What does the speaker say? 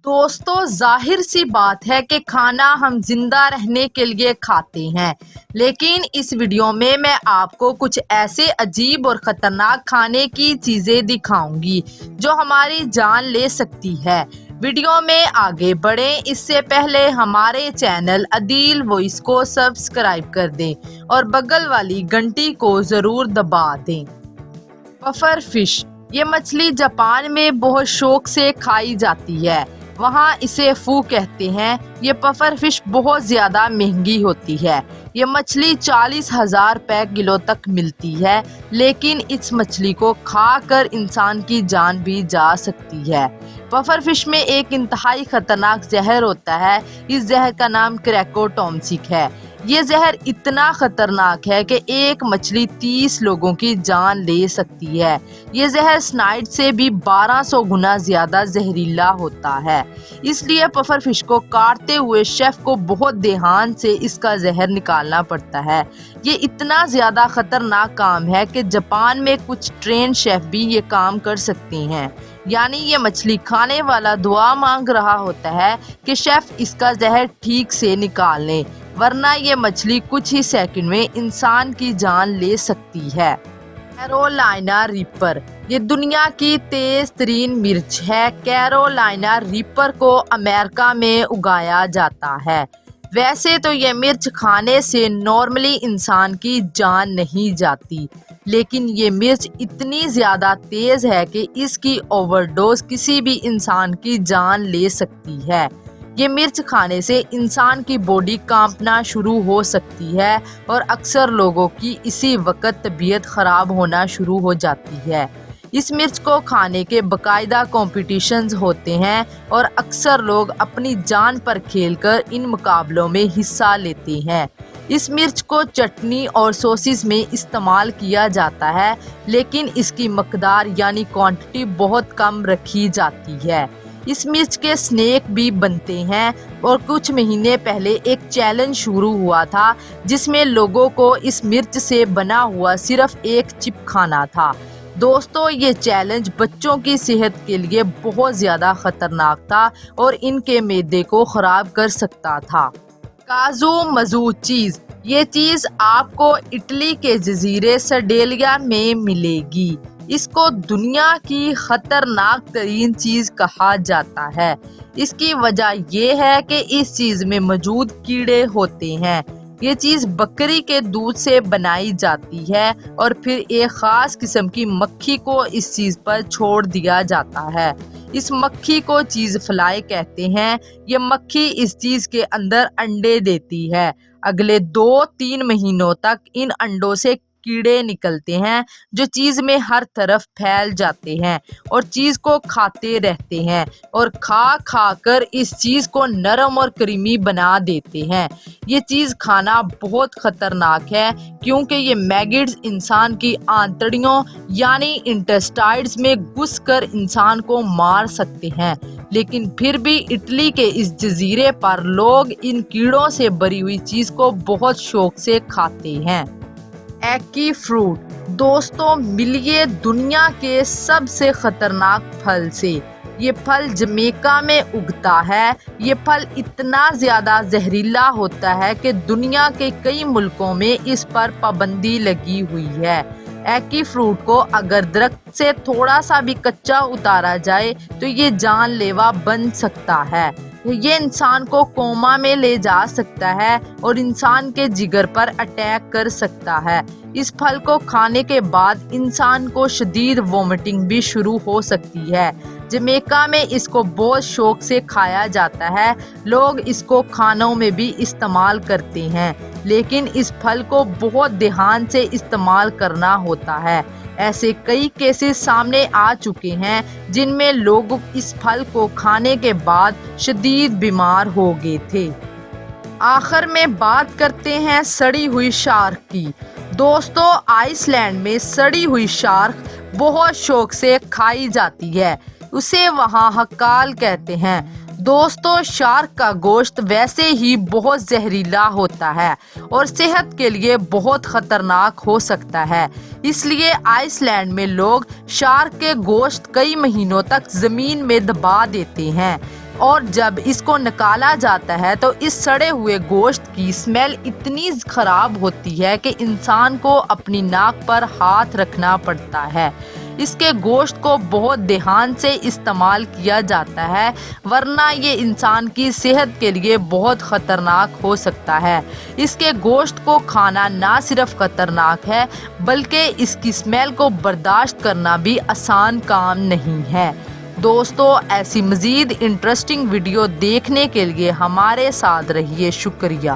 دوستو ظاہر سی بات ہے کہ کھانا ہم زندہ رہنے کے لیے کھاتے ہیں، لیکن اس ویڈیو میں آپ کو کچھ ایسے عجیب اور خطرناک کھانے کی چیزیں دکھاؤں گی جو ہماری جان لے سکتی ہے۔ ویڈیو میں آگے بڑھیں اس سے پہلے ہمارے چینل عدیل وائس کو سبسکرائب کر دیں اور بغل والی گھنٹی کو ضرور دبا دیں۔ پفر فش، یہ مچھلی جاپان میں بہت شوق سے کھائی جاتی ہے، وہاں اسے فو کہتے ہیں۔ یہ پفر فش بہت زیادہ مہنگی ہوتی ہے، یہ مچھلی 40,000 روپے کلو تک ملتی ہے، لیکن اس مچھلی کو کھا کر انسان کی جان بھی جا سکتی ہے۔ پفر فش میں ایک انتہائی خطرناک زہر ہوتا ہے، اس زہر کا نام کریکوٹومسک ہے۔ یہ زہر اتنا خطرناک ہے کہ ایک مچھلی 30 لوگوں کی جان لے سکتی ہے۔ یہ زہر سنائڈ سے بھی 1200 گنا زیادہ زہریلا ہوتا ہے، اس لیے پفر فش کو کاٹتے ہوئے شیف کو بہت دھیان سے اس کا زہر نکالنا پڑتا ہے۔ یہ اتنا زیادہ خطرناک کام ہے کہ جاپان میں کچھ ٹرین شیف بھی یہ کام کر سکتے ہیں، یعنی یہ مچھلی کھانے والا دعا مانگ رہا ہوتا ہے کہ شیف اس کا زہر ٹھیک سے نکال لیں، ورنہ یہ مچھلی کچھ ہی سیکنڈ میں انسان کی جان لے سکتی ہے۔ کیرولائنا ریپر، یہ دنیا کی تیز ترین مرچ ہے۔ کیرولائنا ریپر کو امریکہ میں اگایا جاتا ہے۔ ویسے تو یہ مرچ کھانے سے نارملی انسان کی جان نہیں جاتی، لیکن یہ مرچ اتنی زیادہ تیز ہے کہ اس کی اوور ڈوز کسی بھی انسان کی جان لے سکتی ہے۔ یہ مرچ کھانے سے انسان کی باڈی کانپنا شروع ہو سکتی ہے اور اکثر لوگوں کی اسی وقت طبیعت خراب ہونا شروع ہو جاتی ہے۔ اس مرچ کو کھانے کے باقاعدہ کمپٹیشنز ہوتے ہیں اور اکثر لوگ اپنی جان پر کھیل کر ان مقابلوں میں حصہ لیتے ہیں۔ اس مرچ کو چٹنی اور سوسز میں استعمال کیا جاتا ہے، لیکن اس کی مقدار یعنی کوانٹٹی بہت کم رکھی جاتی ہے۔ اس مرچ کے سنیک بھی بنتے ہیں اور کچھ مہینے پہلے ایک چیلنج شروع ہوا تھا جس میں لوگوں کو اس مرچ سے بنا ہوا صرف ایک چپ کھانا تھا۔ دوستو، یہ چیلنج بچوں کی صحت کے لیے بہت زیادہ خطرناک تھا اور ان کے معدے کو خراب کر سکتا تھا۔ کاجو مزو چیز، یہ چیز آپ کو اٹلی کے جزیرے سرڈیلیا میں ملے گی۔ اس کو دنیا کی خطرناک ترین چیز کہا جاتا ہے۔ اس کی وجہ یہ ہے کہ اس چیز میں موجود کیڑے ہوتے ہیں۔ یہ چیز بکری کے دودھ سے بنائی جاتی ہے اور پھر ایک خاص قسم کی مکھی کو اس چیز پر چھوڑ دیا جاتا ہے۔ اس مکھی کو چیز فلائی کہتے ہیں۔ یہ مکھی اس چیز کے اندر انڈے دیتی ہے۔ اگلے 2-3 مہینوں تک ان انڈوں سے کیڑے نکلتے ہیں جو چیز میں ہر طرف پھیل جاتے ہیں اور چیز کو کھاتے رہتے ہیں اور کھا کھا کر اس چیز کو نرم اور کریمی بنا دیتے ہیں۔ یہ چیز کھانا بہت خطرناک ہے کیونکہ یہ میگٹس انسان کی آنتڑیوں یعنی انٹسٹائنز میں گھس کر انسان کو مار سکتے ہیں، لیکن پھر بھی اٹلی کے اس جزیرے پر لوگ ان کیڑوں سے بری ہوئی چیز کو بہت شوق سے کھاتے ہیں۔ ایکی فروٹ، دوستو ملیے دنیا کے سب سے خطرناک پھل سے۔ یہ پھل جمیکا میں اگتا ہے۔ یہ پھل اتنا زیادہ زہریلا ہوتا ہے کہ دنیا کے کئی ملکوں میں اس پر پابندی لگی ہوئی ہے۔ ایکی فروٹ کو اگر درخت سے تھوڑا سا بھی کچا اتارا جائے تو یہ جان لیوا بن سکتا ہے۔ یہ انسان کو کوما میں لے جا سکتا ہے اور انسان کے جگر پر اٹیک کر سکتا ہے۔ اس پھل کو کھانے کے بعد انسان کو شدید وومٹنگ بھی شروع ہو سکتی ہے۔ جمیکا میں اس کو بہت شوق سے کھایا جاتا ہے، لوگ اس کو کھانوں میں بھی استعمال کرتے ہیں، لیکن اس پھل کو بہت دھیان سے استعمال کرنا ہوتا ہے۔ ایسے کئی کیسز سامنے آ چکے ہیں جن میں لوگ اس پھل کو کھانے کے بعد شدید بیمار ہو گئے تھے۔ آخر میں بات کرتے ہیں سڑی ہوئی شارک کی۔ دوستو، آئس لینڈ میں سڑی ہوئی شارک بہت شوق سے کھائی جاتی ہے، اسے وہاں ہکال کہتے ہیں۔ دوستو، شارک کا گوشت ویسے ہی بہت زہریلا ہوتا ہے اور صحت کے لیے بہت خطرناک ہو سکتا ہے، اس لیے آئس لینڈ میں لوگ شارک کے گوشت کئی مہینوں تک زمین میں دبا دیتے ہیں اور جب اس کو نکالا جاتا ہے تو اس سڑے ہوئے گوشت کی اسمیل اتنی خراب ہوتی ہے کہ انسان کو اپنی ناک پر ہاتھ رکھنا پڑتا ہے۔ اس کے گوشت کو بہت دھیان سے استعمال کیا جاتا ہے ورنہ یہ انسان کی صحت کے لیے بہت خطرناک ہو سکتا ہے۔ اس کے گوشت کو کھانا نہ صرف خطرناک ہے بلکہ اس کی اسمیل کو برداشت کرنا بھی آسان کام نہیں ہے۔ دوستو، ایسی مزید انٹرسٹنگ ویڈیو دیکھنے کے لیے ہمارے ساتھ رہیے۔ شکریہ۔